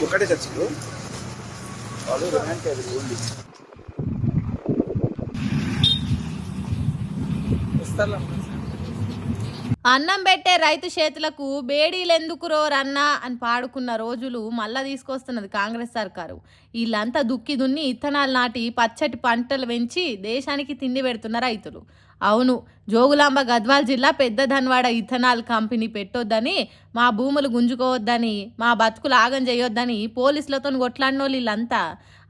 ఒకటే చర్చలు వాళ్ళు ఓన్లీ అన్నం పెట్టే రైతు చేతులకు బేడీలెందుకు రోరన్నా అని పాడుకున్న రోజులు మళ్ళా తీసుకొస్తున్నది కాంగ్రెస్ సర్కారు. వీళ్ళంతా దుక్కి దున్ని ఇత్తనాలు నాటి పచ్చటి పంటలు పెంచి దేశానికి తిండి పెడుతున్న రైతులు. అవును, జోగులాంబ గద్వాల్ జిల్లా పెద్ద ధన్వాడ ఇథనాల్ కంపెనీ పెట్టొద్దని, మా భూములు గుంజుకోవద్దని, మా బతుకులు ఆగం చేయొద్దని పోలీసులతో కొట్లాడినోళ్ళు వీళ్ళంతా.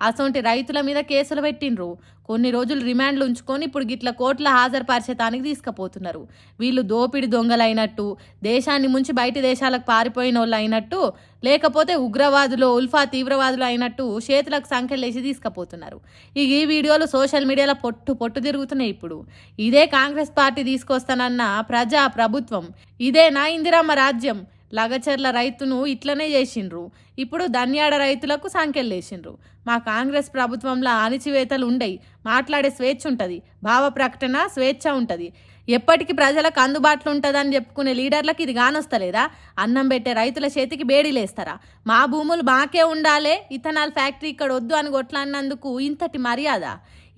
అసొంటి రైతుల మీద కేసులు పెట్టిండ్రు. కొన్ని రోజులు రిమాండ్లు ఉంచుకొని ఇప్పుడు గిట్ల కోర్టుల హాజరుపరిచేతానికి తీసుకుపోతున్నారు. వీళ్ళు దోపిడి దొంగలైనట్టు, దేశాన్ని ముంచి బయటి దేశాలకు పారిపోయిన వాళ్ళు అయినట్టు, లేకపోతే ఉగ్రవాదులు ఉల్ఫా తీవ్రవాదులు అయినట్టు చేతులకు సంఖ్యలేసి తీసుకుపోతున్నారు. ఈ వీడియోలు సోషల్ మీడియాలో పొట్టు తిరుగుతున్నాయి. ఇప్పుడు ఇదే కాంగ్రెస్ పార్టీ తీసుకొస్తానన్న ప్రజా ప్రభుత్వం, ఇదేనా ఇందిరమ్మ రాజ్యం? లగచర్ల రైతును ఇట్లనే చేసిండ్రు. ఇప్పుడు ధన్యాడ రైతులకు సంఖ్యలేసిండ్రు. మా కాంగ్రెస్ ప్రభుత్వంలో అణిచివేతలు ఉండయి, మాట్లాడే స్వేచ్ఛ ఉంటుంది, భావ ప్రకటన స్వేచ్ఛ ఉంటుంది, ఎప్పటికీ ప్రజలకు అందుబాటులో ఉంటుందని చెప్పుకునే లీడర్లకు ఇది కానొస్తలేదా? అన్నం పెట్టే రైతుల చేతికి బేడీలేస్తారా? మా భూములు మాకే ఉండాలే, ఇథనాల్ ఫ్యాక్టరీ ఇక్కడ వద్దు అని కొట్లాడినందుకు ఇంతటి మర్యాద?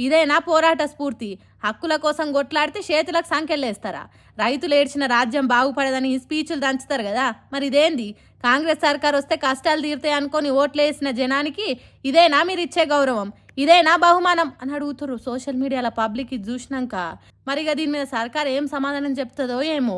ఇదేనా పోరాట స్ఫూర్తి? హక్కుల కోసం కొట్లాడితే చేతులకు సంఖ్యలేస్తారా? రైతులు ఏడ్చిన రాజ్యం బాగుపడదని స్పీచ్లు దంచుతారు కదా, మరి ఇదేంది? కాంగ్రెస్ సర్కార్ వస్తే కష్టాలు తీరుతాయి అనుకొని ఓట్లేసిన జనానికి ఇదేనా మీరు ఇచ్చే గౌరవం? ఇదేనా బహుమానం అని అడుగుతారు సోషల్ మీడియాలో పబ్లిక్ ఇది చూసినాక. మరిగా దీని మీద సర్కార్ ఏం సమాధానం చెప్తుందో ఏమో.